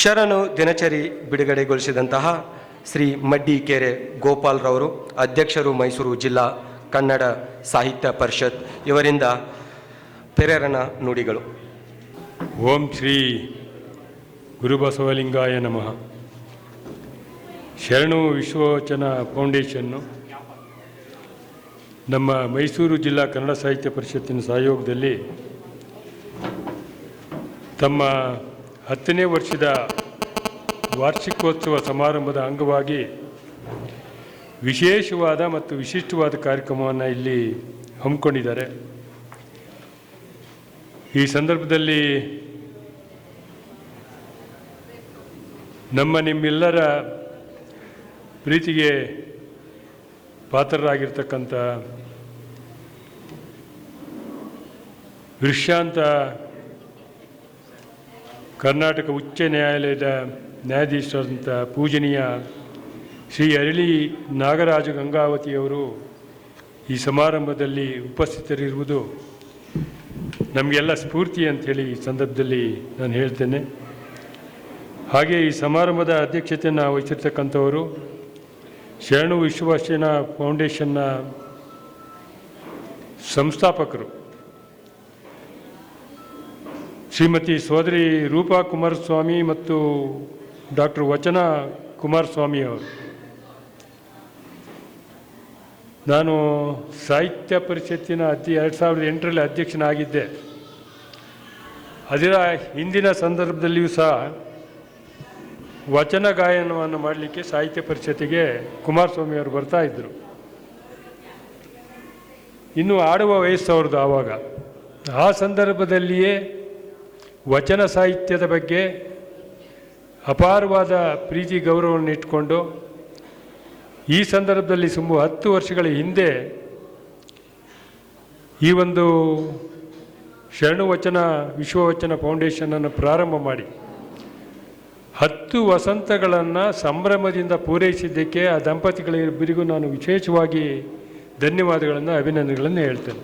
ಶರಣು ದಿನಚರಿ ಬಿಡುಗಡೆಗೊಳಿಸಿದಂತಹ ಶ್ರೀ ಮಡ್ಡಿಕೆರೆ ಗೋಪಾಲ್ರವರು, ಅಧ್ಯಕ್ಷರು, ಮೈಸೂರು ಜಿಲ್ಲಾ ಕನ್ನಡ ಸಾಹಿತ್ಯ ಪರಿಷತ್, ಇವರಿಂದ ಪ್ರೇರಣಾ ನುಡಿಗಳು. ಓಂ ಶ್ರೀ ಗುರುಬಸವಲಿಂಗಾಯ ನಮಃ. ಶರಣು ವಿಶ್ವವಚನ ಫೌಂಡೇಶನ್ನು ನಮ್ಮ ಮೈಸೂರು ಜಿಲ್ಲಾ ಕನ್ನಡ ಸಾಹಿತ್ಯ ಪರಿಷತ್ತಿನ ಸಹಯೋಗದಲ್ಲಿ ತಮ್ಮ 10ನೇ ವರ್ಷದ ವಾರ್ಷಿಕೋತ್ಸವ ಸಮಾರಂಭದ ಅಂಗವಾಗಿ ವಿಶೇಷವಾದ ಮತ್ತು ವಿಶಿಷ್ಟವಾದ ಕಾರ್ಯಕ್ರಮವನ್ನು ಇಲ್ಲಿ ಹಮ್ಮಿಕೊಂಡಿದ್ದಾರೆ. ಈ ಸಂದರ್ಭದಲ್ಲಿ ನಿಮ್ಮೆಲ್ಲರ ಪ್ರೀತಿಗೆ ಪಾತ್ರರಾಗಿರ್ತಕ್ಕಂಥ ವಿಶ್ರಾಂತ ಕರ್ನಾಟಕ ಉಚ್ಚ ನ್ಯಾಯಾಲಯದ ನ್ಯಾಯಾಧೀಶರಾದಂಥ ಪೂಜನೀಯ ಶ್ರೀ ಅರಳಿ ನಾಗರಾಜ ಗಂಗಾವತಿಯವರು ಈ ಸಮಾರಂಭದಲ್ಲಿ ಉಪಸ್ಥಿತರಿರುವುದು ನಮಗೆಲ್ಲ ಸ್ಫೂರ್ತಿ ಅಂಥೇಳಿ ಈ ಸಂದರ್ಭದಲ್ಲಿ ನಾನು ಹೇಳ್ತೇನೆ. ಹಾಗೆ ಈ ಸಮಾರಂಭದ ಅಧ್ಯಕ್ಷತೆಯನ್ನು ವಹಿಸಿರ್ತಕ್ಕಂಥವರು ಶರಣು ವಿಶ್ವವಚನ ಫೌಂಡೇಶನ್ನ ಸಂಸ್ಥಾಪಕರು ಶ್ರೀಮತಿ ಸೋದರಿ ರೂಪಾ ಕುಮಾರಸ್ವಾಮಿ ಮತ್ತು ಡಾಕ್ಟರ್ ವಚನ ಕುಮಾರಸ್ವಾಮಿ ಅವರು. ನಾನು ಸಾಹಿತ್ಯ ಪರಿಷತ್ತಿನ 2008ರಲ್ಲಿ ಅಧ್ಯಕ್ಷನಾಗಿದ್ದೆ. ಅದರ ಹಿಂದಿನ ಸಂದರ್ಭದಲ್ಲಿಯೂ ಸಹ ವಚನ ಗಾಯನವನ್ನು ಮಾಡಲಿಕ್ಕೆ ಸಾಹಿತ್ಯ ಪರಿಷತ್ತಿಗೆ ಕುಮಾರಸ್ವಾಮಿಯವರು ಬರ್ತಾಯಿದ್ರು. ಇನ್ನು ಆಡುವ ವಯಸ್ಸು ಅವ್ರದ್ದು. ಆವಾಗ ಆ ಸಂದರ್ಭದಲ್ಲಿಯೇ ವಚನ ಸಾಹಿತ್ಯದ ಬಗ್ಗೆ ಅಪಾರವಾದ ಪ್ರೀತಿ ಗೌರವವನ್ನು ಇಟ್ಕೊಂಡು ಈ ಸಂದರ್ಭದಲ್ಲಿ ಸುಮಾರು 10 ವರ್ಷಗಳ ಹಿಂದೆ ಈ ಒಂದು ಶರಣು ವಚನ ವಿಶ್ವವಚನ ಫೌಂಡೇಶನನ್ನು ಪ್ರಾರಂಭ ಮಾಡಿ 10 ವಸಂತಗಳನ್ನು ಸಂಭ್ರಮದಿಂದ ಪೂರೈಸಿದ್ದಕ್ಕೆ ಆ ದಂಪತಿಗಳಿಬ್ಬರಿಗೂ ನಾನು ವಿಶೇಷವಾಗಿ ಧನ್ಯವಾದಗಳನ್ನು, ಅಭಿನಂದನೆಗಳನ್ನು ಹೇಳ್ತೇನೆ.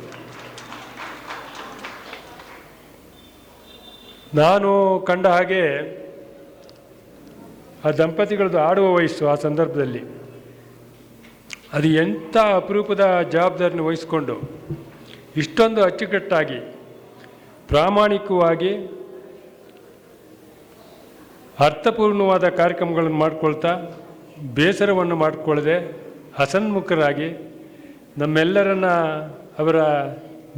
ನಾನು ಕಂಡ ಹಾಗೆ ಆ ದಂಪತಿಗಳದ್ದು ಆಡುವ ವಯಸ್ಸು ಆ ಸಂದರ್ಭದಲ್ಲಿ ಅದು ಎಂಥ ಅಪರೂಪದ ಜವಾಬ್ದಾರಿನ ವಹಿಸ್ಕೊಂಡು ಇಷ್ಟೊಂದು ಅಚ್ಚುಕಟ್ಟಾಗಿ ಪ್ರಾಮಾಣಿಕವಾಗಿ ಅರ್ಥಪೂರ್ಣವಾದ ಕಾರ್ಯಕ್ರಮಗಳನ್ನು ಮಾಡಿಕೊಳ್ತಾ ಬೇಸರವನ್ನು ಮಾಡಿಕೊಳ್ಳದೆ ಹಸನ್ಮುಖರಾಗಿ ನಮ್ಮೆಲ್ಲರನ್ನ ಅವರ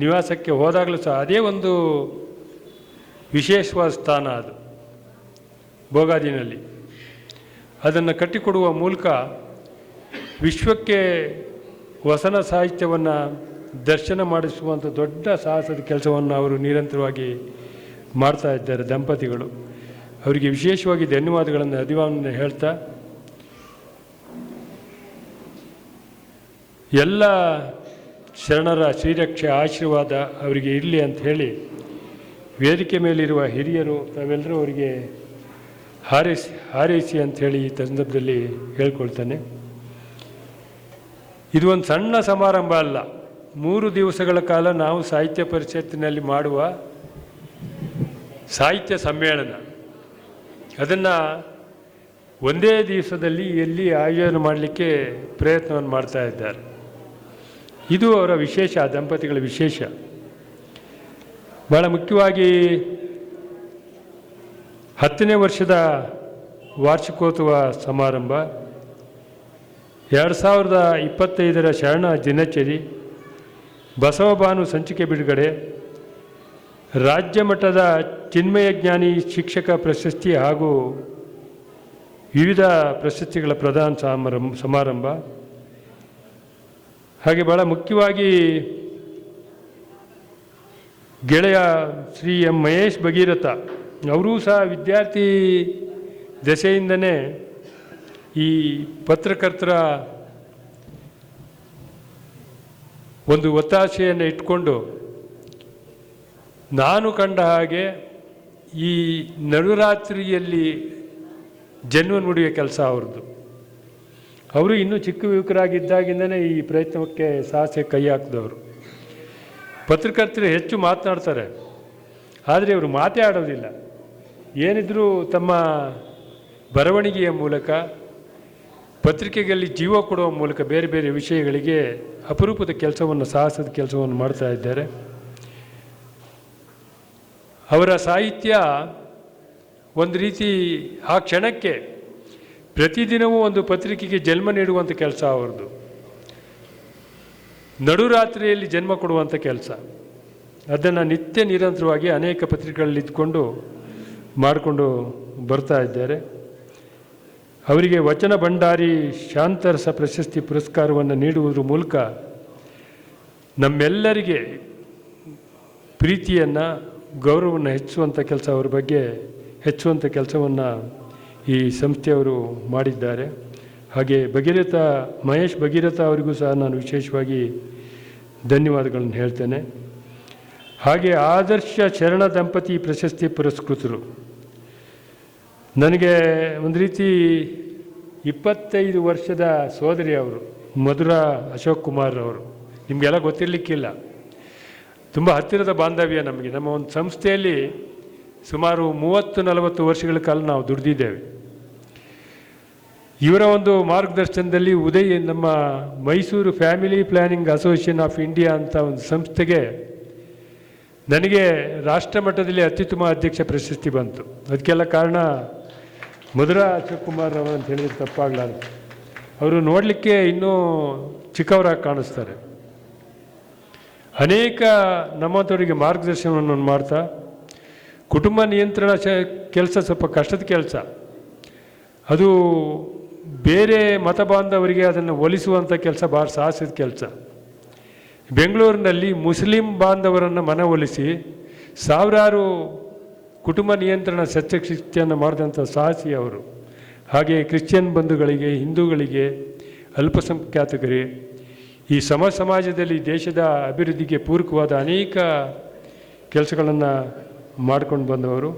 ನಿವಾಸಕ್ಕೆ ಹೋದಾಗಲೂ ಸಹ ಅದೇ ಒಂದು ವಿಶೇಷವಾದ ಸ್ಥಾನ. ಅದು ಭೋಗಾದಿನಲ್ಲಿ ಅದನ್ನು ಕಟ್ಟಿಕೊಡುವ ಮೂಲಕ ವಿಶ್ವಕ್ಕೆ ವಚನ ಸಾಹಿತ್ಯವನ್ನು ದರ್ಶನ ಮಾಡಿಸುವಂಥ ದೊಡ್ಡ ಸಾಹಸದ ಕೆಲಸವನ್ನು ಅವರು ನಿರಂತರವಾಗಿ ಮಾಡ್ತಾ ಇದ್ದಾರೆ ದಂಪತಿಗಳು. ಅವರಿಗೆ ವಿಶೇಷವಾಗಿ ಧನ್ಯವಾದಗಳನ್ನು, ಅಭಿನಂದನೆ ಹೇಳ್ತಾ ಎಲ್ಲ ಶರಣರ ಶ್ರೀರಕ್ಷೆ ಆಶೀರ್ವಾದ ಅವರಿಗೆ ಇರಲಿ ಅಂತ ಹೇಳಿ ವೇದಿಕೆ ಮೇಲಿರುವ ಹಿರಿಯರು ತಾವೆಲ್ಲರೂ ಅವರಿಗೆ ಹಾರೈಸಿ ಅಂಥೇಳಿ ಈ ಸಂದರ್ಭದಲ್ಲಿ ಹೇಳ್ಕೊಳ್ತಾನೆ. ಇದು ಒಂದು ಸಣ್ಣ ಸಮಾರಂಭ ಅಲ್ಲ. 3 ದಿವಸಗಳ ಕಾಲ ನಾವು ಸಾಹಿತ್ಯ ಪರಿಷತ್ತಿನಲ್ಲಿ ಮಾಡುವ ಸಾಹಿತ್ಯ ಸಮ್ಮೇಳನ, ಅದನ್ನು ಒಂದೇ ದಿವಸದಲ್ಲಿ ಎಲ್ಲಿ ಆಯೋಜನೆ ಮಾಡಲಿಕ್ಕೆ ಪ್ರಯತ್ನವನ್ನು ಮಾಡ್ತಾ ಇದ್ದಾರೆ. ಇದು ಅವರ ವಿಶೇಷ, ದಂಪತಿಗಳ ವಿಶೇಷ. ಭಾಳ ಮುಖ್ಯವಾಗಿ 10ನೇ ವರ್ಷದ ವಾರ್ಷಿಕೋತ್ಸವ ಸಮಾರಂಭ, 2025ರ ಶರಣ ದಿನಚರಿ, ಬಸವಭಾನು ಸಂಚಿಕೆ ಬಿಡುಗಡೆ, ರಾಜ್ಯ ಮಟ್ಟದ ಚಿನ್ಮಯ ಜ್ಞಾನಿ ಶಿಕ್ಷಕ ಪ್ರಶಸ್ತಿ ಹಾಗೂ ವಿವಿಧ ಪ್ರಶಸ್ತಿಗಳ ಪ್ರದಾನ ಸಮಾರಂಭ. ಹಾಗೆ ಭಾಳ ಮುಖ್ಯವಾಗಿ ಗೆಳೆಯ ಶ್ರೀ ಎಂ ಮಹೇಶ್ ಭಗೀರಥ ಅವರೂ ಸಹ ವಿದ್ಯಾರ್ಥಿ ದಶೆಯಿಂದನೇ ಈ ಪತ್ರಕರ್ತರ ಒಂದು ಒತ್ತಾಸೆಯನ್ನು ಇಟ್ಕೊಂಡು ನಾನು ಕಂಡ ಹಾಗೆ ಈ ನಡುರಾತ್ರಿಯಲ್ಲಿ ಜನ್ಮ ನುಡಿಯ ಕೆಲಸ ಅವ್ರದ್ದು. ಅವರು ಇನ್ನೂ ಚಿಕ್ಕ ಯುವಕರಾಗಿದ್ದಾಗಿಂದನೇ ಈ ಪ್ರಯತ್ನಕ್ಕೆ ಸಾಹಸ ಕೈ ಹಾಕಿದವರು. ಪತ್ರಕರ್ತರು ಹೆಚ್ಚು ಮಾತನಾಡ್ತಾರೆ, ಆದರೆ ಇವರು ಮಾತೇ ಆಡೋದಿಲ್ಲ. ಏನಿದ್ರೂ ತಮ್ಮ ಬರವಣಿಗೆಯ ಮೂಲಕ ಪತ್ರಿಕೆಗಳಲ್ಲಿ ಜೀವ ಕೊಡುವ ಮೂಲಕ ಬೇರೆ ಬೇರೆ ವಿಷಯಗಳಿಗೆ ಅಪರೂಪದ ಕೆಲಸವನ್ನು, ಸಾಹಸದ ಕೆಲಸವನ್ನು ಮಾಡ್ತಾ ಇದ್ದಾರೆ. ಅವರ ಸಾಹಿತ್ಯ ಒಂದು ರೀತಿ ಆ ಕ್ಷಣಕ್ಕೆ ಪ್ರತಿದಿನವೂ ಒಂದು ಪತ್ರಿಕೆಗೆ ಜನ್ಮ ನೀಡುವಂಥ ಕೆಲಸ ಅವರದು. ನಡುರಾತ್ರಿಯಲ್ಲಿ ಜನ್ಮ ಕೊಡುವಂಥ ಕೆಲಸ, ಅದನ್ನು ನಿತ್ಯ ನಿರಂತರವಾಗಿ ಅನೇಕ ಪತ್ರಿಕೆಗಳಲ್ಲಿ ಇದ್ಕೊಂಡು ಮಾಡಿಕೊಂಡು ಬರ್ತಾ ಇದ್ದಾರೆ. ಅವರಿಗೆ ವಚನ ಭಂಡಾರಿ ಶಾಂತರಸ ಪ್ರಶಸ್ತಿ ಪುರಸ್ಕಾರವನ್ನು ನೀಡುವುದರ ಮೂಲಕ ನಮ್ಮೆಲ್ಲರಿಗೆ ಪ್ರೀತಿಯನ್ನು, ಗೌರವವನ್ನು ಹೆಚ್ಚುವಂಥ ಕೆಲಸ, ಅವರ ಬಗ್ಗೆ ಹೆಚ್ಚುವಂಥ ಕೆಲಸವನ್ನು ಈ ಸಂಸ್ಥೆಯವರು ಮಾಡಿದ್ದಾರೆ. ಹಾಗೆ ಮಹೇಶ್ ಭಗೀರಥ ಅವರಿಗೂ ಸಹ ನಾನು ವಿಶೇಷವಾಗಿ ಧನ್ಯವಾದಗಳನ್ನು ಹೇಳ್ತೇನೆ. ಹಾಗೆ ಆದರ್ಶ ಶರಣ ದಂಪತಿ ಪ್ರಶಸ್ತಿ ಪುರಸ್ಕೃತರು ನನಗೆ ಒಂದು ರೀತಿ 25 ವರ್ಷದ ಸೋದರಿ ಅವರು, ಮಧುರಾ ಅಶೋಕ್ ಕುಮಾರ್ ಅವರು. ನಿಮಗೆಲ್ಲ ಗೊತ್ತಿರಲಿಕ್ಕಿಲ್ಲ, ತುಂಬ ಹತ್ತಿರದ ಬಾಂಧವ್ಯ ನಮಗೆ. ನಮ್ಮ ಒಂದು ಸಂಸ್ಥೆಯಲ್ಲಿ ಸುಮಾರು 30-40 ವರ್ಷಗಳ ಕಾಲ ನಾವು ದುಡಿದಿದ್ದೇವೆ. ಇವರ ಒಂದು ಮಾರ್ಗದರ್ಶನದಲ್ಲಿ ನಮ್ಮ Mysuru family planning association of India ಅಂತ ಒಂದು ಸಂಸ್ಥೆಗೆ ನನಗೆ ರಾಷ್ಟ್ರ ಮಟ್ಟದಲ್ಲಿ ಅತ್ಯುತ್ತಮ ಅಧ್ಯಕ್ಷ ಪ್ರಶಸ್ತಿ ಬಂತು. ಅದಕ್ಕೆಲ್ಲ ಕಾರಣ ಮಧುರಾ ಅಶೋಕ್ ಕುಮಾರ್ ಅವರು ಅಂತ ಹೇಳಿದ್ರೆ ತಪ್ಪಾಗಲಾರದು. ಅವರು ನೋಡಲಿಕ್ಕೆ ಇನ್ನೂ ಚಿಕ್ಕವರಾಗಿ ಕಾಣಿಸ್ತಾರೆ. ಅನೇಕ ನಮ್ಮಂಥವರಿಗೆ ಮಾರ್ಗದರ್ಶನವನ್ನು ಮಾಡ್ತಾ, ಕುಟುಂಬ ನಿಯಂತ್ರಣ ಕೆಲಸ ಸ್ವಲ್ಪ ಕಷ್ಟದ ಕೆಲಸ. ಅದು ಬೇರೆ ಮತ ಬಾಂಧವರಿಗೆ ಅದನ್ನು ಒಲಿಸುವಂಥ ಕೆಲಸ ಭಾಳ ಸಾಹಸದ ಕೆಲಸ. ಬೆಂಗಳೂರಿನಲ್ಲಿ ಮುಸ್ಲಿಂ ಬಾಂಧವರನ್ನು ಮನವೊಲಿಸಿ ಸಾವಿರಾರು ಕುಟುಂಬ ನಿಯಂತ್ರಣ ಶಸ್ತ್ರಚಿಕಿತ್ಸೆಯನ್ನು ಮಾಡಿದಂಥ ಸಾಹಸಿ ಅವರು. ಹಾಗೆ ಕ್ರಿಶ್ಚಿಯನ್ ಬಂಧುಗಳಿಗೆ, ಹಿಂದೂಗಳಿಗೆ, ಅಲ್ಪಸಂಖ್ಯಾತರಿಗೆ, ಈ ಸಮಾಜದಲ್ಲಿ ದೇಶದ ಅಭಿವೃದ್ಧಿಗೆ ಪೂರಕವಾದ ಅನೇಕ ಕೆಲಸಗಳನ್ನು ಮಾಡ್ಕೊಂಡು ಬಂದವರು.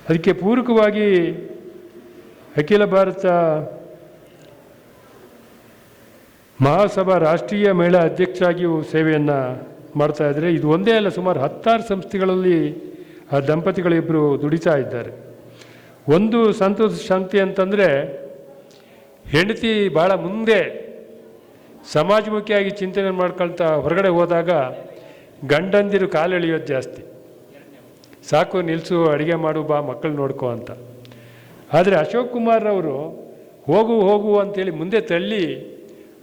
ಅದಕ್ಕೆ ಪೂರಕವಾಗಿ ಅಖಿಲ ಭಾರತ ಮಹಾಸಭಾ ರಾಷ್ಟ್ರೀಯ ಮಹಿಳಾ ಅಧ್ಯಕ್ಷರಾಗಿಯೂ ಸೇವೆಯನ್ನು ಮಾಡ್ತಾಯಿದ್ದಾರೆ. ಇದು ಒಂದೇ ಅಲ್ಲ, ಸುಮಾರು 16 ಸಂಸ್ಥೆಗಳಲ್ಲಿ ಆ ದಂಪತಿಗಳಿಬ್ಬರು ದುಡಿತಾ ಇದ್ದಾರೆ. ಒಂದು ಸಂತೋಷ ಶಾಂತಿ ಅಂತಂದರೆ, ಹೆಂಡತಿ ಭಾಳ ಮುಂದೆ ಸಮಾಜಮುಖಿಯಾಗಿ ಚಿಂತನೆ ಮಾಡ್ಕೊಳ್ತಾ ಹೊರಗಡೆ ಹೋದಾಗ ಗಂಡಂದಿರು ಕಾಲೆಳೆಯೋದು ಜಾಸ್ತಿ. ಸಾಕು, ನಿಲ್ಲಿಸು, ಅಡುಗೆ ಮಾಡು, ಬಾ, ಮಕ್ಕಳು ನೋಡ್ಕೋ ಅಂತ. ಆದರೆ ಅಶೋಕ್ ಕುಮಾರ್ ಅವರು ಹೋಗು ಅಂತೇಳಿ ಮುಂದೆ ತಳ್ಳಿ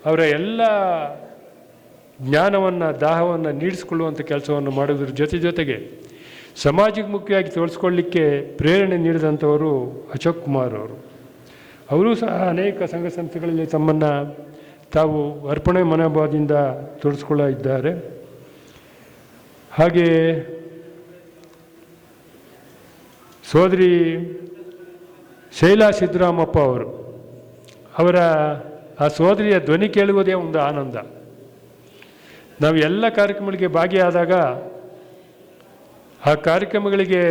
ಅವರ ಎಲ್ಲ ಜ್ಞಾನವನ್ನು, ದಾಹವನ್ನು ನೀಡಿಸ್ಕೊಳ್ಳುವಂಥ ಕೆಲಸವನ್ನು ಮಾಡೋದ್ರ ಜೊತೆಗೆ ಸಮಾಜಮುಖಿಯಾಗಿ ತೋರಿಸ್ಕೊಳ್ಳಿಕ್ಕೆ ಪ್ರೇರಣೆ ನೀಡಿದಂಥವರು ಅಶೋಕ್ ಕುಮಾರ್ ಅವರು. ಅವರೂ ಸಹ ಅನೇಕ ಸಂಘ ಸಂಸ್ಥೆಗಳಲ್ಲಿ ತಮ್ಮನ್ನು ತಾವು ಅರ್ಪಣೆ ಮನೋಭಾವದಿಂದ ಇದ್ದಾರೆ. ಹಾಗೆ ಸೋದರಿ ಶೈಲಾ ಸಿದ್ದರಾಮಪ್ಪ ಅವರು, ಅವರ ಆ ಸೋದರಿಯ ಧ್ವನಿ ಕೇಳುವುದೇ ಒಂದು ಆನಂದ. ನಾವು ಎಲ್ಲ ಕಾರ್ಯಕ್ರಮಗಳಿಗೆ ಭಾಗಿಯಾದಾಗ ಆ ಕಾರ್ಯಕ್ರಮಗಳಿಗೆ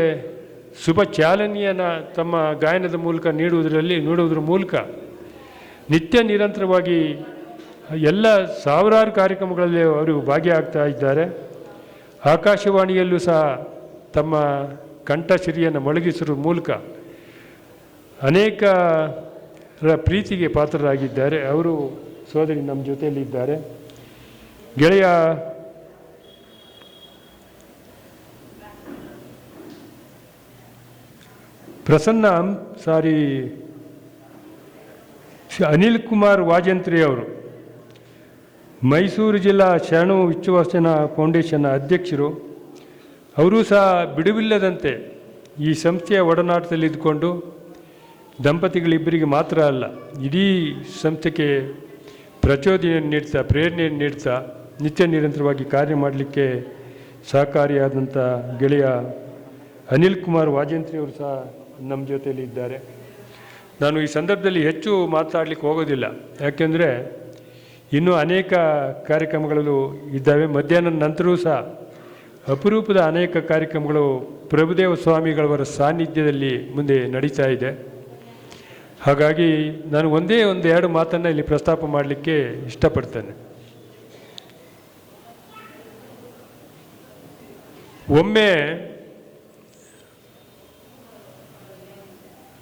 ಶುಭ ಚಾಲನೆಯನ್ನು ತಮ್ಮ ಗಾಯನದ ಮೂಲಕ ನೀಡುವುದರ ಮೂಲಕ ನಿತ್ಯ ನಿರಂತರವಾಗಿ ಎಲ್ಲ ಸಾವಿರಾರು ಕಾರ್ಯಕ್ರಮಗಳಲ್ಲಿ ಅವರು ಭಾಗಿಯಾಗ್ತಾ ಇದ್ದಾರೆ. ಆಕಾಶವಾಣಿಯಲ್ಲೂ ಸಹ ತಮ್ಮ ಕಂಠಸಿರಿಯನ್ನು ಮೊಳಗಿಸುವ ಮೂಲಕ ಅನೇಕರ ಪ್ರೀತಿಗೆ ಪಾತ್ರರಾಗಿದ್ದಾರೆ. ಅವರು ಸೋದರಿ ನಮ್ಮ ಜೊತೆಯಲ್ಲಿದ್ದಾರೆ. ಗೆಳೆಯ ಅನಿಲ್ ಕುಮಾರ್ ವಾಜಂತ್ರಿ ಅವರು ಮೈಸೂರು ಜಿಲ್ಲಾ ಶರಣು ವಿಶ್ವವಚನ ಫೌಂಡೇಶನ್ನ ಅಧ್ಯಕ್ಷರು. ಅವರೂ ಸಹ ಬಿಡುವಿಲ್ಲದಂತೆ ಈ ಸಂಸ್ಥೆಯ ಒಡನಾಟದಲ್ಲಿ ಇದ್ದುಕೊಂಡು ದಂಪತಿಗಳಿಬ್ಬರಿಗೆ ಮಾತ್ರ ಅಲ್ಲ, ಇಡೀ ಸಂಸ್ಥೆಗೆ ಪ್ರಚೋದನೆಯನ್ನು ನೀಡ್ತಾ, ಪ್ರೇರಣೆಯನ್ನು ನೀಡ್ತಾ ನಿತ್ಯ ನಿರಂತರವಾಗಿ ಕಾರ್ಯ ಮಾಡಲಿಕ್ಕೆ ಸಹಕಾರಿಯಾದಂಥ ಗೆಳೆಯ ಅನಿಲ್ ಕುಮಾರ್ ವಾಜಂತ್ರಿ ಅವರು ಸಹ ನಮ್ಮ ಜೊತೆಯಲ್ಲಿ ಇದ್ದಾರೆ. ನಾನು ಈ ಸಂದರ್ಭದಲ್ಲಿ ಹೆಚ್ಚು ಮಾತಾಡಲಿಕ್ಕೆ ಹೋಗೋದಿಲ್ಲ, ಯಾಕೆಂದರೆ ಇನ್ನೂ ಅನೇಕ ಕಾರ್ಯಕ್ರಮಗಳು ಇದ್ದಾವೆ. ಮಧ್ಯಾಹ್ನದ ನಂತರವೂ ಸಹ ಅಪರೂಪದ ಅನೇಕ ಕಾರ್ಯಕ್ರಮಗಳು ಪ್ರಭುದೇವ ಸ್ವಾಮಿಗಳವರ ಸಾನ್ನಿಧ್ಯದಲ್ಲಿ ಮುಂದೆ ನಡೀತಾ ಇದೆ. ಹಾಗಾಗಿ ನಾನು ಒಂದೆರಡು ಮಾತನ್ನು ಇಲ್ಲಿ ಪ್ರಸ್ತಾಪ ಮಾಡಲಿಕ್ಕೆ ಇಷ್ಟಪಡ್ತೇನೆ. ಒಮ್ಮೆ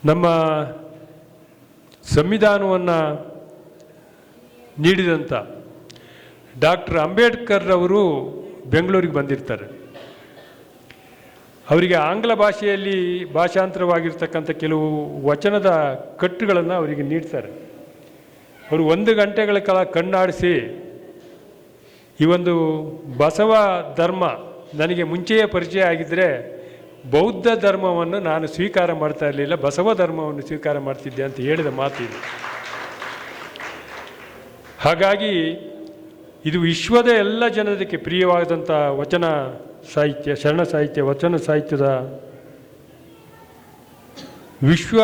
ನಮ್ಮ ಸಂವಿಧಾನವನ್ನು ನೀಡಿದಂಥ ಡಾಕ್ಟರ್ ಅಂಬೇಡ್ಕರ್ ಅವರು ಬೆಂಗಳೂರಿಗೆ ಬಂದಿರ್ತಾರೆ. ಅವರಿಗೆ ಆಂಗ್ಲ ಭಾಷೆಯಲ್ಲಿ ಭಾಷಾಂತರವಾಗಿರ್ತಕ್ಕಂಥ ಕೆಲವು ವಚನದ ಕಟ್ಟುಗಳನ್ನು ಅವರಿಗೆ ನೀಡ್ತಾರೆ. ಅವರು 1 ಗಂಟೆಗಳ ಕಾಲ ಕಣ್ಣಾಡಿಸಿ ಈ ಒಂದು ಬಸವ ಧರ್ಮ ನನಗೆ ಮುಂಚೆಯೇ ಪರಿಚಯ ಆಗಿದ್ದರೆ ಬೌದ್ಧ ಧರ್ಮವನ್ನು ನಾನು ಸ್ವೀಕಾರ ಮಾಡ್ತಾ ಇರಲಿಲ್ಲ, ಬಸವ ಧರ್ಮವನ್ನು ಸ್ವೀಕಾರ ಮಾಡ್ತಿದ್ದೆ ಅಂತ ಹೇಳಿದ ಮಾತಿದೆ. ಹಾಗಾಗಿ ಇದು ವಿಶ್ವದ ಎಲ್ಲ ಜನರಿಗೆ ಪ್ರಿಯವಾದಂಥ ವಚನ ಸಾಹಿತ್ಯ, ಶರಣ ಸಾಹಿತ್ಯ, ವಚನ ಸಾಹಿತ್ಯದ ವಿಶ್ವ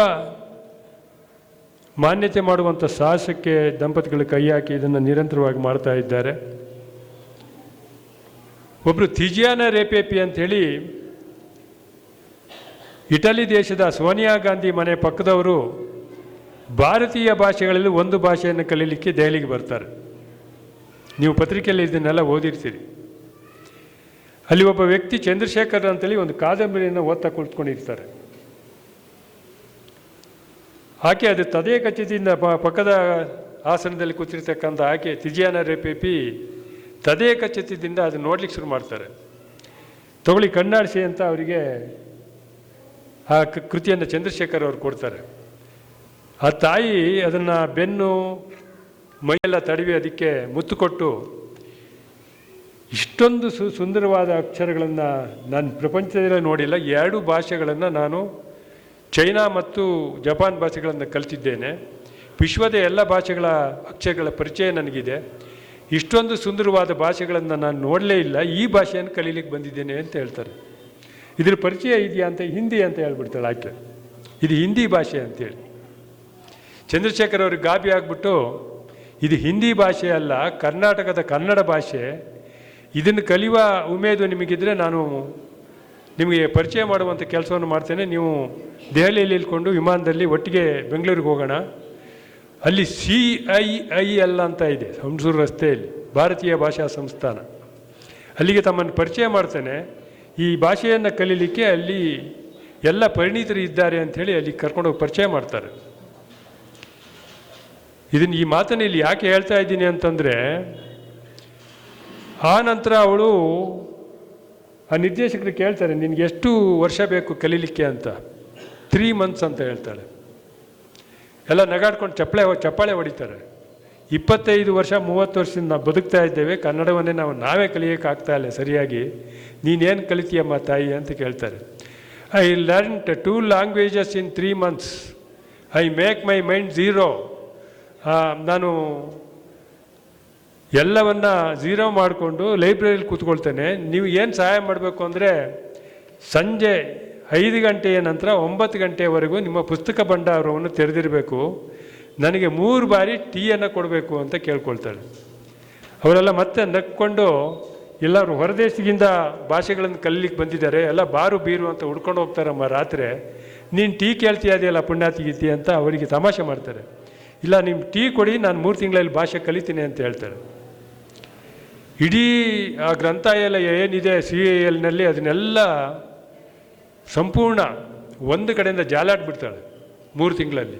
ಮಾನ್ಯತೆ ಮಾಡುವಂಥ ಸಾಹಸಕ್ಕೆ ದಂಪತಿಗಳು ಕೈ ಹಾಕಿ ಇದನ್ನು ನಿರಂತರವಾಗಿ ಮಾಡ್ತಾ ಇದ್ದಾರೆ. ಒಬ್ಬರು ತಿಜಿಯಾನ ರೇಪೇಪಿ ಅಂಥೇಳಿ ಇಟಲಿ ದೇಶದ ಸೋನಿಯಾ ಗಾಂಧಿ ಮನೆ ಪಕ್ಕದವರು ಭಾರತೀಯ ಭಾಷೆಗಳಲ್ಲಿ ಒಂದು ಭಾಷೆಯನ್ನು ಕಲೀಲಿಕ್ಕೆ ದೆಹಲಿಗೆ ಬರ್ತಾರೆ. ನೀವು ಪತ್ರಿಕೆಯಲ್ಲಿ ಇದನ್ನೆಲ್ಲ ಓದಿರ್ತೀರಿ. ಅಲ್ಲಿ ಒಬ್ಬ ವ್ಯಕ್ತಿ ಚಂದ್ರಶೇಖರ್ ಅಂತೇಳಿ ಒಂದು ಕಾದಂಬರಿಯನ್ನು ಓದ್ತಾ ಕುಳಿತುಕೊಂಡಿರ್ತಾರೆ. ಆಕೆ ಅದು ತದೇ ಖಚಿತದಿಂದ ಪಕ್ಕದ ಆಸನದಲ್ಲಿ ಕೂತಿರ್ತಕ್ಕಂಥ ಆಕೆ ತಿಜಿಯಾನ ರೇಪೇಪಿ ತದೇ ಖಚಿತದಿಂದ ಅದು ನೋಡ್ಲಿಕ್ಕೆ ಶುರು ಮಾಡ್ತಾರೆ. ತಗೊಳ್ಳಿ ಕಣ್ಣಾಡಿಸಿ ಅಂತ ಅವರಿಗೆ ಆ ಕೃತಿಯನ್ನು ಚಂದ್ರಶೇಖರ್ ಅವರು ಕೊಡ್ತಾರೆ. ಆ ತಾಯಿ ಅದನ್ನು ಬೆನ್ನು ಮೈಯೆಲ್ಲ ತಡವಿ ಅದಕ್ಕೆ ಮುತ್ತು ಕೊಟ್ಟು ಇಷ್ಟೊಂದು ಸುಂದರವಾದ ಅಕ್ಷರಗಳನ್ನು ನಾನು ಪ್ರಪಂಚದಲ್ಲೇ ನೋಡಿಲ್ಲ. 2 ಭಾಷೆಗಳನ್ನು ನಾನು ಚೈನಾ ಮತ್ತು ಜಪಾನ್ ಭಾಷೆಗಳನ್ನು ಕಲಿತಿದ್ದೇನೆ. ವಿಶ್ವದ ಎಲ್ಲ ಭಾಷೆಗಳ ಅಕ್ಷರಗಳ ಪರಿಚಯ ನನಗಿದೆ. ಇಷ್ಟೊಂದು ಸುಂದರವಾದ ಭಾಷೆಗಳನ್ನು ನಾನು ನೋಡಲೇ ಇಲ್ಲ, ಈ ಭಾಷೆಯನ್ನು ಕಲೀಲಿಕ್ಕೆ ಬಂದಿದ್ದೇನೆ ಅಂತ ಹೇಳ್ತಾರೆ. ಇದ್ರ ಪರಿಚಯ ಇದೆಯಾ ಅಂತ ಹಿಂದಿ ಅಂತ ಹೇಳ್ಬಿಡ್ತಾಳೆ ಆಕೆ. ಇದು ಹಿಂದಿ ಭಾಷೆ ಅಂತೇಳಿ ಚಂದ್ರಶೇಖರ್ ಅವ್ರಿಗೆ ಗಾಬಿ ಆಗಿಬಿಟ್ಟು ಇದು ಹಿಂದಿ ಭಾಷೆ ಅಲ್ಲ, ಕರ್ನಾಟಕದ ಕನ್ನಡ ಭಾಷೆ, ಇದನ್ನು ಕಲಿಯುವ ಉಮೇದು ನಿಮಗಿದ್ರೆ ನಾನು ನಿಮಗೆ ಪರಿಚಯ ಮಾಡುವಂಥ ಕೆಲಸವನ್ನು ಮಾಡ್ತೇನೆ. ನೀವು ದೆಹಲಿಯಲ್ಲಿ ಇಳ್ಕೊಂಡು ವಿಮಾನದಲ್ಲಿ ಒಟ್ಟಿಗೆ ಬೆಂಗಳೂರಿಗೆ ಹೋಗೋಣ. ಅಲ್ಲಿ CIIL ಅಂತ ಇದೆ ಹುಣಸೂರು ರಸ್ತೆಯಲ್ಲಿ, ಭಾರತೀಯ ಭಾಷಾ ಸಂಸ್ಥಾನ. ಅಲ್ಲಿಗೆ ತಮ್ಮನ್ನು ಪರಿಚಯ ಮಾಡ್ತೇನೆ. ಈ ಭಾಷೆಯನ್ನು ಕಲೀಲಿಕ್ಕೆ ಅಲ್ಲಿ ಎಲ್ಲ ಪರಿಣಿತರು ಇದ್ದಾರೆ ಅಂಥೇಳಿ ಅಲ್ಲಿ ಕರ್ಕೊಂಡೋಗಿ ಪರಿಚಯ ಮಾಡ್ತಾರೆ. ಈ ಮಾತನ್ನು ಇಲ್ಲಿ ಯಾಕೆ ಹೇಳ್ತಾ ಇದ್ದೀನಿ ಅಂತಂದರೆ, ಆ ನಂತರ ಅವಳು ಆ ನಿರ್ದೇಶಕರು ಕೇಳ್ತಾರೆ, ನಿನಗೆ ಎಷ್ಟು ವರ್ಷ ಬೇಕು ಕಲೀಲಿಕ್ಕೆ ಅಂತ. 3 months ಅಂತ ಹೇಳ್ತಾಳೆ. ಎಲ್ಲ ನಗಾಡ್ಕೊಂಡು ಚಪ್ಪಾಳೆ ಹೊಡಿತಾರೆ. 25 ವರ್ಷ 30 ವರ್ಷದಿಂದ ನಾವು ಬದುಕ್ತಾ ಇದ್ದೇವೆ, ಕನ್ನಡವನ್ನೇ ನಾವೇ ಕಲಿಯೋಕ್ಕಾಗ್ತಾ ಇಲ್ಲ ಸರಿಯಾಗಿ, ನೀನೇನು ಕಲಿತೀಯಮ್ಮ ತಾಯಿ ಅಂತ ಕೇಳ್ತಾರೆ. I learned 2 languages in 3 months. I make my mind zero. ನಾನು ಎಲ್ಲವನ್ನ ಝೀರೋ ಮಾಡಿಕೊಂಡು ಲೈಬ್ರರಿಲಿ ಕೂತ್ಕೊಳ್ತೇನೆ. ನೀವು ಏನು ಸಹಾಯ ಮಾಡಬೇಕು ಅಂದರೆ ಸಂಜೆ 5 ಗಂಟೆಯ ನಂತರ 9 ಗಂಟೆಯವರೆಗೂ ನಿಮ್ಮ ಪುಸ್ತಕ ಭಂಡಾರವನ್ನು ತೆರೆದಿರಬೇಕು. ನನಗೆ 3 ಬಾರಿ ಟೀಯನ್ನು ಕೊಡಬೇಕು ಅಂತ ಕೇಳ್ಕೊಳ್ತಾಳೆ. ಅವರೆಲ್ಲ ಮತ್ತೆ ನಕ್ಕೊಂಡು, ಎಲ್ಲರೂ ಹೊರದೇಶದಿಂದ ಭಾಷೆಗಳನ್ನು ಕಲೀಲಿಕ್ಕೆ ಬಂದಿದ್ದಾರೆ, ಎಲ್ಲ ಬಾರು ಬೀರು ಅಂತ ಹುಡ್ಕೊಂಡು ಹೋಗ್ತಾರಮ್ಮ ರಾತ್ರಿ, ನೀನು ಟೀ ಕೇಳ್ತೀಯದೆಯಲ್ಲ ಪುಣ್ಯಾತಿಗೀತಿ ಅಂತ ಅವರಿಗೆ ತಮಾಷೆ ಮಾಡ್ತಾರೆ. ಇಲ್ಲ, ನಿಮ್ಮ ಟೀ ಕೊಡಿ, ನಾನು 3 ತಿಂಗಳಲ್ಲಿ ಭಾಷೆ ಕಲಿತೀನಿ ಅಂತ ಹೇಳ್ತಾರೆ. ಇಡೀ ಆ ಗ್ರಂಥಾಲಯ ಏನಿದೆ CIILನಲ್ಲಿ ಅದನ್ನೆಲ್ಲ ಸಂಪೂರ್ಣ ಒಂದು ಕಡೆಯಿಂದ ಜಾಲಾಡ್ಬಿಡ್ತಾಳೆ 3 ತಿಂಗಳಲ್ಲಿ.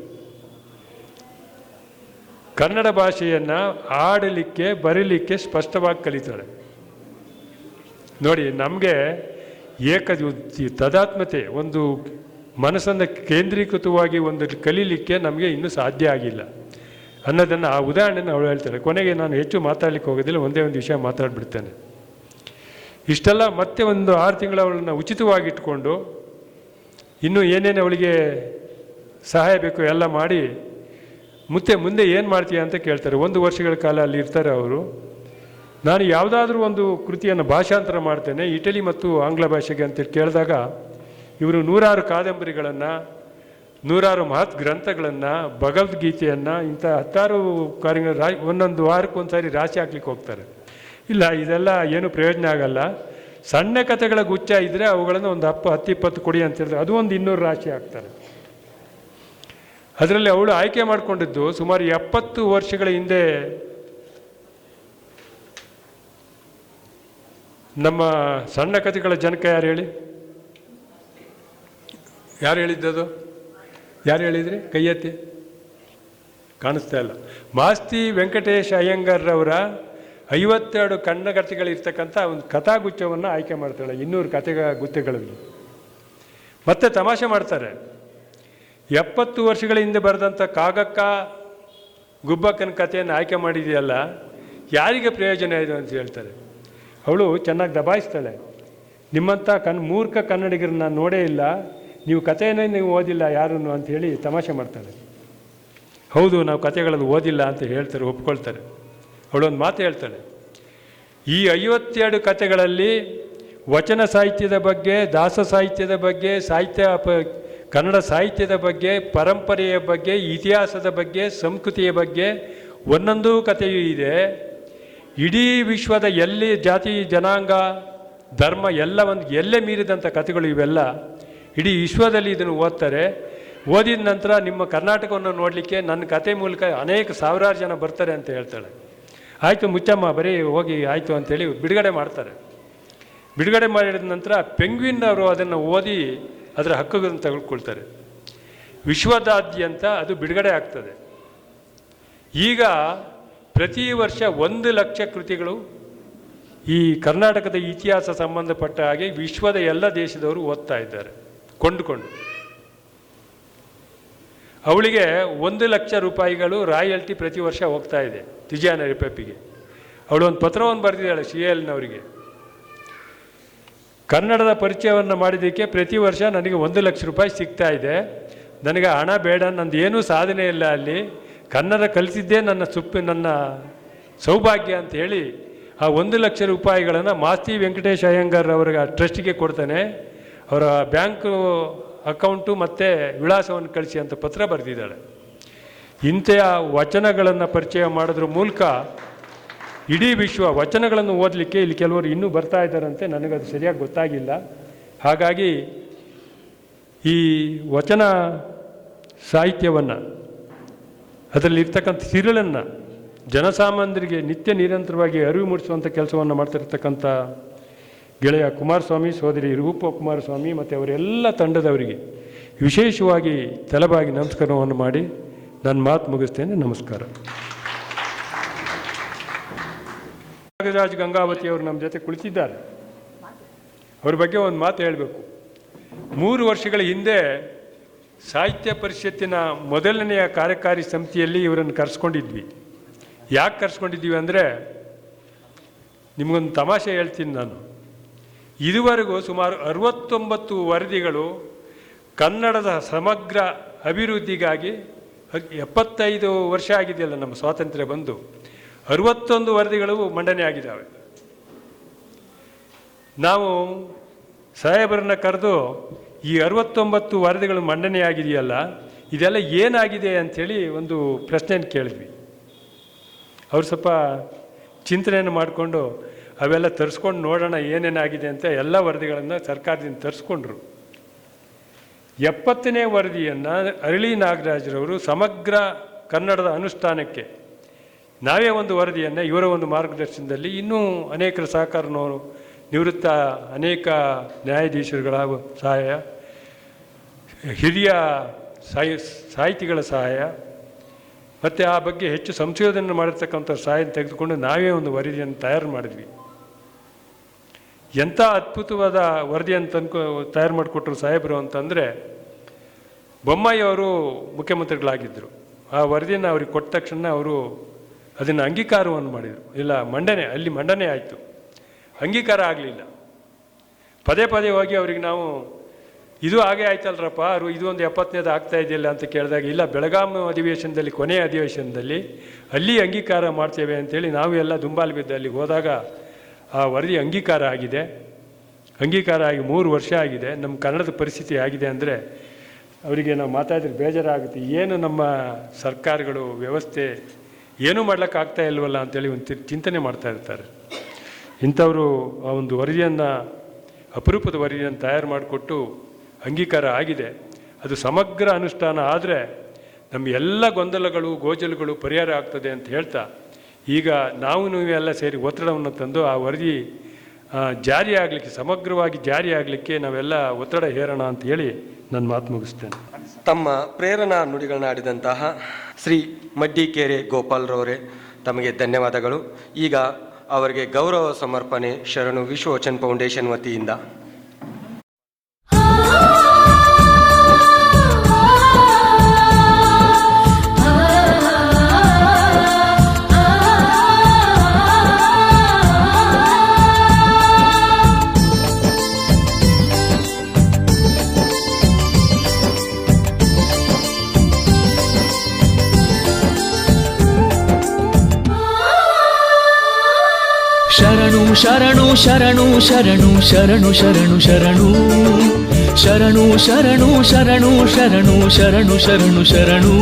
ಕನ್ನಡ ಭಾಷೆಯನ್ನು ಆಡಲಿಕ್ಕೆ ಬರೀಲಿಕ್ಕೆ ಸ್ಪಷ್ಟವಾಗಿ ಕಲಿತಾಳೆ. ನೋಡಿ, ನಮಗೆ ತದಾತ್ಮತೆ, ಒಂದು ಮನಸ್ಸನ್ನು ಕೇಂದ್ರೀಕೃತವಾಗಿ ಒಂದು ಕಲೀಲಿಕ್ಕೆ ನಮಗೆ ಇನ್ನೂ ಸಾಧ್ಯ ಆಗಿಲ್ಲ ಅನ್ನೋದನ್ನು ಆ ಉದಾಹರಣೆನ ಅವಳು ಹೇಳ್ತಾಳೆ. ಕೊನೆಗೆ ನಾನು ಹೆಚ್ಚು ಮಾತಾಡಲಿಕ್ಕೆ ಹೋಗೋದಿಲ್ಲ, ಒಂದೇ ಒಂದು ವಿಷಯ ಮಾತಾಡ್ಬಿಡ್ತೇನೆ. ಇಷ್ಟೆಲ್ಲ ಮತ್ತೆ ಒಂದು 6 ತಿಂಗಳು ಅವಳನ್ನು ಉಚಿತವಾಗಿ ಇಟ್ಕೊಂಡು ಇನ್ನೂ ಏನೇನು ಅವಳಿಗೆ ಸಹಾಯ ಬೇಕು ಎಲ್ಲ ಮಾಡಿ ಮುಂದೆ ಏನು ಮಾಡ್ತೀಯ ಅಂತ ಕೇಳ್ತಾರೆ. 1 ವರ್ಷಗಳ ಕಾಲ ಅಲ್ಲಿ ಇರ್ತಾರೆ ಅವರು. ನಾನು ಯಾವುದಾದ್ರೂ ಒಂದು ಕೃತಿಯನ್ನು ಭಾಷಾಂತರ ಮಾಡ್ತೇನೆ ಇಟಲಿ ಮತ್ತು ಆಂಗ್ಲ ಭಾಷೆಗೆ ಅಂತೇಳಿ ಕೇಳಿದಾಗ ಇವರು 100 ಕಾದಂಬರಿಗಳನ್ನು, 100 ಮಹತ್ ಗ್ರಂಥಗಳನ್ನು, ಭಗವದ್ಗೀತೆಯನ್ನು, ಇಂಥ 10 ಕಾರ್ಯಗಳು ಒಂದೊಂದು ವಾರಕ್ಕೊಂದು ಸಾರಿ ರಾಶಿ ಹಾಕ್ಲಿಕ್ಕೆ ಹೋಗ್ತಾರೆ. ಇಲ್ಲ, ಇದೆಲ್ಲ ಏನು ಪ್ರಯೋಜನ ಆಗಲ್ಲ, ಸಣ್ಣ ಕಥೆಗಳ ಗುಚ್ಛ ಇದ್ದರೆ ಅವುಗಳನ್ನು ಒಂದು 10-20 ಕೊಡಿ ಅಂತ ಹೇಳಿದ್ರೆ ಅದು ಒಂದು 200 ರಾಶಿ ಹಾಕ್ತಾರೆ. ಅದರಲ್ಲಿ ಅವಳು ಆಯ್ಕೆ ಮಾಡಿಕೊಂಡಿದ್ದು ಸುಮಾರು 70 ವರ್ಷಗಳ ಹಿಂದೆ ನಮ್ಮ ಸಣ್ಣ ಕಥೆಗಳ ಜನಕ ಯಾರು ಹೇಳಿ? ಯಾರು ಹೇಳಿದ್ದದು? ಯಾರು ಹೇಳಿದ್ರಿ? ಕೈ ಎತ್ತಿ. ಕಾಣಿಸ್ತಾ ಇಲ್ಲ. ಮಾಸ್ತಿ ವೆಂಕಟೇಶ್ ಅಯ್ಯಂಗಾರ್ರವರ 52 ಕಣ್ಣಗತಿಗಳಿರ್ತಕ್ಕಂಥ ಒಂದು ಕಥಾಗುಚ್ಛವನ್ನು ಆಯ್ಕೆ ಮಾಡ್ತಾಳೆ 200 ಕಥೆಗುಚ್ಛಗಳಲ್ಲಿ. ಮತ್ತೆ ತಮಾಷೆ ಮಾಡ್ತಾರೆ, 70 ವರ್ಷಗಳ ಹಿಂದೆ ಬರೆದಂಥ ಕಾಗಕ್ಕ ಗುಬ್ಬಕ್ಕನ ಕಥೆಯನ್ನು ಆಯ್ಕೆ ಮಾಡಿದೆಯಲ್ಲ, ಯಾರಿಗೆ ಪ್ರಯೋಜನ ಇದೆ ಅಂತ ಹೇಳ್ತಾರೆ. ಅವಳು ಚೆನ್ನಾಗಿ ದಬಾಯಿಸ್ತಾಳೆ, ನಿಮ್ಮಂಥ ಮೂರ್ಖ ಕನ್ನಡಿಗರನ್ನ ನಾನು ನೋಡೇ ಇಲ್ಲ, ನೀವು ಕಥೆಯನ್ನೇ ನೀವು ಓದಿಲ್ಲ ಯಾರನ್ನು ಅಂತ ಹೇಳಿ ತಮಾಷೆ ಮಾಡ್ತಾಳೆ. ಹೌದು, ನಾವು ಕಥೆಗಳನ್ನು ಓದಿಲ್ಲ ಅಂತ ಹೇಳ್ತಾರೆ, ಒಪ್ಕೊಳ್ತಾರೆ. ಅವಳೊಂದು ಮಾತು ಹೇಳ್ತಾಳೆ, ಈ 52 ಕಥೆಗಳಲ್ಲಿ ವಚನ ಸಾಹಿತ್ಯದ ಬಗ್ಗೆ, ದಾಸ ಸಾಹಿತ್ಯದ ಬಗ್ಗೆ, ಕನ್ನಡ ಸಾಹಿತ್ಯದ ಬಗ್ಗೆ, ಪರಂಪರೆಯ ಬಗ್ಗೆ, ಇತಿಹಾಸದ ಬಗ್ಗೆ, ಸಂಸ್ಕೃತಿಯ ಬಗ್ಗೆ ಒಂದೊಂದು ಕಥೆಯೂ ಇದೆ. ಇಡೀ ವಿಶ್ವದ ಎಲ್ಲಿ ಜಾತಿ, ಜನಾಂಗ, ಧರ್ಮ ಎಲ್ಲ ಎಲ್ಲೇ ಮೀರಿದಂಥ ಕಥೆಗಳು ಇವೆಲ್ಲ. ಇಡೀ ವಿಶ್ವದಲ್ಲಿ ಇದನ್ನು ಓದ್ತಾರೆ. ಓದಿದ ನಂತರ ನಿಮ್ಮ ಕರ್ನಾಟಕವನ್ನು ನೋಡಲಿಕ್ಕೆ ನನ್ನ ಕತೆ ಮೂಲಕ ಅನೇಕ ಸಾವಿರಾರು ಜನ ಬರ್ತಾರೆ ಅಂತ ಹೇಳ್ತಾಳೆ. ಆಯಿತು ಮುಚ್ಚಮ್ಮ, ಬರೀ ಹೋಗಿ ಆಯಿತು ಅಂಥೇಳಿ ಬಿಡುಗಡೆ ಮಾಡ್ತಾರೆ. ಬಿಡುಗಡೆ ಮಾಡಿದ ನಂತರ ಪೆಂಗ್ವಿನ್ ಅವರು ಅದನ್ನು ಓದಿ ಅದರ ಹಕ್ಕುಗಳನ್ನು ತೆಗೆದುಕೊಳ್ತಾರೆ. ವಿಶ್ವದಾದ್ಯಂತ ಅದು ಬಿಡುಗಡೆ ಆಗ್ತದೆ. ಈಗ ಪ್ರತಿ ವರ್ಷ 1 ಲಕ್ಷ ಕೃತಿಗಳು ಈ ಕರ್ನಾಟಕದ ಇತಿಹಾಸ ಸಂಬಂಧಪಟ್ಟ ಹಾಗೆ ವಿಶ್ವದ ಎಲ್ಲ ದೇಶದವರು ಓದ್ತಾ ಇದ್ದಾರೆ ಕೊಂಡುಕೊಂಡು. ಅವಳಿಗೆ 1 ಲಕ್ಷ ರೂಪಾಯಿಗಳು ರಾಯಲ್ಟಿ ಪ್ರತಿ ವರ್ಷ ಹೋಗ್ತಾ ಇದೆ ತಿಜಾನ ರಿಪಬ್ಲಿಕ್ಗೆ. ಅವಳು ಒಂದು ಪತ್ರವನ್ನು ಬರೆದಿದ್ದಾಳೆ CLನವರಿಗೆ. ಕನ್ನಡದ ಪರಿಚಯವನ್ನು ಮಾಡಿದ್ದಕ್ಕೆ ಪ್ರತಿ ವರ್ಷ ನನಗೆ 1 ಲಕ್ಷ ರೂಪಾಯಿ ಸಿಗ್ತಾ ಇದೆ. ನನಗೆ ಹಣ ಬೇಡ, ನಂದು ಏನೂ ಸಾಧನೆ ಇಲ್ಲ, ಅಲ್ಲಿ ಕನ್ನಡ ಕಲಿಸಿದ್ದೇ ನನ್ನ ಸೌಭಾಗ್ಯ ಅಂತ ಹೇಳಿ ಆ 1 ಲಕ್ಷ ರೂಪಾಯಿಗಳನ್ನು ಮಾಸ್ತಿ ವೆಂಕಟೇಶ್ ಅಯ್ಯಂಗಾರ್ ಅವರ ಟ್ರಸ್ಟಿಗೆ ಕೊಡ್ತಾನೆ. ಅವರ ಬ್ಯಾಂಕು ಅಕೌಂಟು ಮತ್ತು ವಿಳಾಸವನ್ನು ಕಳಿಸಿ ಅಂತ ಪತ್ರ ಬರೆದಿದ್ದಾಳೆ. ಇಂಥ ವಚನಗಳನ್ನು ಪರಿಚಯ ಮಾಡೋದ್ರ ಮೂಲಕ ಇಡೀ ವಿಶ್ವ ವಚನಗಳನ್ನು ಓದಲಿಕ್ಕೆ ಇಲ್ಲಿ ಕೆಲವರು ಇನ್ನೂ ಬರ್ತಾ ಇದ್ದಾರಂತೆ, ನನಗದು ಸರಿಯಾಗಿ ಗೊತ್ತಾಗಿಲ್ಲ. ಹಾಗಾಗಿ ಈ ವಚನ ಸಾಹಿತ್ಯವನ್ನು, ಅದರಲ್ಲಿರ್ತಕ್ಕಂಥ ಸಿರಿಳನ್ನು ಜನಸಾಮಾನ್ಯರಿಗೆ ನಿತ್ಯ ನಿರಂತರವಾಗಿ ಅರಿವು ಮೂಡಿಸುವಂಥ ಕೆಲಸವನ್ನು ಮಾಡ್ತಿರ್ತಕ್ಕಂಥ ಗೆಳೆಯ ಕುಮಾರಸ್ವಾಮಿ, ಸೋದರಿ ರೂಪ ಕುಮಾರಸ್ವಾಮಿ ಮತ್ತು ಅವರೆಲ್ಲ ತಂಡದವರಿಗೆ ವಿಶೇಷವಾಗಿ ತಲೆಬಾಗಿ ನಮಸ್ಕಾರವನ್ನು ಮಾಡಿ ನನ್ನ ಮಾತು ಮುಗಿಸ್ತೇನೆ. ನಮಸ್ಕಾರ. ನಾಗರಾಜ್ ಗಂಗಾವತಿ ಅವರು ನಮ್ಮ ಜೊತೆ ಕುಳಿತಿದ್ದಾರೆ. ಅವ್ರ ಬಗ್ಗೆ ಒಂದು ಮಾತು ಹೇಳಬೇಕು. 3 ವರ್ಷಗಳ ಹಿಂದೆ ಸಾಹಿತ್ಯ ಪರಿಷತ್ತಿನ ಮೊದಲನೆಯ ಕಾರ್ಯಕಾರಿ ಸಮಿತಿಯಲ್ಲಿ ಇವರನ್ನು ಕರೆಸ್ಕೊಂಡಿದ್ವಿ. ಯಾಕೆ ಕರೆಸ್ಕೊಂಡಿದ್ದೀವಿ ಅಂದರೆ, ನಿಮಗೊಂದು ತಮಾಷೆ ಹೇಳ್ತೀನಿ ನಾನು. ಇದುವರೆಗೂ ಸುಮಾರು 69 ವರದಿಗಳು ಕನ್ನಡದ ಸಮಗ್ರ ಅಭಿವೃದ್ಧಿಗಾಗಿ, 75 ವರ್ಷ ಆಗಿದೆಯಲ್ಲ ನಮ್ಮ ಸ್ವಾತಂತ್ರ್ಯ ಬಂದು, 61 ವರದಿಗಳು ಮಂಡನೆ ಆಗಿದ್ದಾವೆ. ನಾವು ಸಾಹೇಬರನ್ನ ಕರೆದು ಈ 69 ವರದಿಗಳು ಮಂಡನೆ ಆಗಿದೆಯಲ್ಲ, ಇದೆಲ್ಲ ಏನಾಗಿದೆ ಅಂಥೇಳಿ ಒಂದು ಪ್ರಶ್ನೆಯನ್ನು ಕೇಳಿದ್ವಿ. ಅವರು ಸ್ವಲ್ಪ ಚಿಂತನೆಯನ್ನು ಮಾಡಿಕೊಂಡು ಅವೆಲ್ಲ ತರಿಸ್ಕೊಂಡು ನೋಡೋಣ ಏನೇನಾಗಿದೆ ಅಂತ ಎಲ್ಲ ವರದಿಗಳನ್ನು ಸರ್ಕಾರದಿಂದ ತರಿಸ್ಕೊಂಡ್ರು. 70ನೇ ವರದಿಯನ್ನು ಅರಳಿ ನಾಗರಾಜರವರು ಸಮಗ್ರ ಕನ್ನಡದ ಅನುಷ್ಠಾನಕ್ಕೆ ನಾವೇ ಒಂದು ವರದಿಯನ್ನು ಇವರ ಒಂದು ಮಾರ್ಗದರ್ಶನದಲ್ಲಿ, ಇನ್ನೂ ಅನೇಕರ ಸಹಕಾರನವರು, ನಿವೃತ್ತ ಅನೇಕ ನ್ಯಾಯಾಧೀಶರುಗಳ ಸಹಾಯ, ಹಿರಿಯ ಸಾಹಿತಿಗಳ ಸಹಾಯ ಮತ್ತು ಆ ಬಗ್ಗೆ ಹೆಚ್ಚು ಸಂಶೋಧನೆ ಮಾಡಿರ್ತಕ್ಕಂಥ ಸಹಾಯ ತೆಗೆದುಕೊಂಡು ನಾವೇ ಒಂದು ವರದಿಯನ್ನು ತಯಾರು ಮಾಡಿದ್ವಿ. ಎಂಥ ಅದ್ಭುತವಾದ ವರದಿಯನ್ನು ತಯಾರು ಮಾಡಿಕೊಟ್ರು ಸಾಹೇಬರು ಅಂತಂದರೆ, ಬೊಮ್ಮಾಯಿ ಅವರು ಮುಖ್ಯಮಂತ್ರಿಗಳಾಗಿದ್ದರು. ಆ ವರದಿಯನ್ನು ಅವ್ರಿಗೆ ಕೊಟ್ಟ ತಕ್ಷಣ ಅವರು ಅದನ್ನು ಅಂಗೀಕಾರವನ್ನು ಮಾಡಿದರು. ಇಲ್ಲ, ಅಲ್ಲಿ ಮಂಡನೆ ಆಯಿತು, ಅಂಗೀಕಾರ ಆಗಲಿಲ್ಲ. ಪದೇ ಪದೇ ಹೋಗಿ ಅವ್ರಿಗೆ ನಾವು ಇದು ಹಾಗೆ ಆಯ್ತಲ್ರಪ್ಪ, ಇದು ಒಂದು 70ನೇದು ಆಗ್ತಾ ಇದೆಯಲ್ಲ ಅಂತ ಕೇಳಿದಾಗ, ಇಲ್ಲ, ಬೆಳಗಾಂ ಅಧಿವೇಶನದಲ್ಲಿ, ಕೊನೆಯ ಅಧಿವೇಶನದಲ್ಲಿ ಅಲ್ಲಿ ಅಂಗೀಕಾರ ಮಾಡ್ತೇವೆ ಅಂತೇಳಿ ನಾವು ಎಲ್ಲ ದುಂಬಾಲು ಬಿದ್ದು ಅಲ್ಲಿಗೆ ಹೋದಾಗ ಆ ವರದಿ ಅಂಗೀಕಾರ ಆಗಿದೆ. ಅಂಗೀಕಾರ ಆಗಿ 3 ವರ್ಷ ಆಗಿದೆ. ನಮ್ಮ ಕನ್ನಡದ ಪರಿಸ್ಥಿತಿ ಆಗಿದೆ ಅಂದರೆ ಅವರಿಗೆ ನಾವು ಮಾತಾಡಿದ್ರೆ ಬೇಜಾರಾಗುತ್ತೆ. ಏನು ನಮ್ಮ ಸರ್ಕಾರಗಳು, ವ್ಯವಸ್ಥೆ ಏನೂ ಮಾಡ್ಲಿಕ್ಕಾಗ್ತಾ ಇಲ್ವಲ್ಲ ಅಂತೇಳಿ ಒಂದು ಚಿಂತನೆ ಮಾಡ್ತಾ ಇರ್ತಾರೆ. ಇಂಥವರು ಆ ಒಂದು ವರದಿಯನ್ನು, ಅಪರೂಪದ ವರದಿಯನ್ನು ತಯಾರು ಮಾಡಿಕೊಟ್ಟು ಅಂಗೀಕಾರ ಆಗಿದೆ. ಅದು ಸಮಗ್ರ ಅನುಷ್ಠಾನ ಆದರೆ ನಮ್ಮ ಎಲ್ಲ ಗೊಂದಲಗಳು, ಗೋಜಲುಗಳು ಪರಿಹಾರ ಆಗ್ತದೆ ಅಂತ ಹೇಳ್ತಾ, ಈಗ ನೀವೆಲ್ಲ ಸೇರಿ ಒತ್ತಡವನ್ನು ತಂದು ಆ ವರದಿ ಜಾರಿಯಾಗಲಿಕ್ಕೆ, ಸಮಗ್ರವಾಗಿ ಜಾರಿಯಾಗಲಿಕ್ಕೆ ನಾವೆಲ್ಲ ಒತ್ತಡ ಹೇರೋಣ ಅಂತ ಹೇಳಿ ನನ್ನ ಮಾತು ಮುಗಿಸ್ತೇನೆ. ತಮ್ಮ ಪ್ರೇರಣಾ ನುಡಿಗಳನ್ನ ಆಡಿದಂತಹ ಶ್ರೀ ಮಡ್ಡಿಕೇರೆ ಗೋಪಾಲ್ರವರೇ ತಮಗೆ ಧನ್ಯವಾದಗಳು. ಈಗ ಅವರಿಗೆ ಗೌರವ ಸಮರ್ಪಣೆ ಶರಣು ವಿಶ್ವವಚನ್ ಫೌಂಡೇಶನ್ ವತಿಯಿಂದ. ಶರಣು ಶರಣು ಶರಣು ಶರಣು ಶರಣು ಶರಣು ಶರಣು ಶರಣು ಶರಣು ಶರಣು ಶರಣು ಶರಣು ಶರಣು ಶರಣು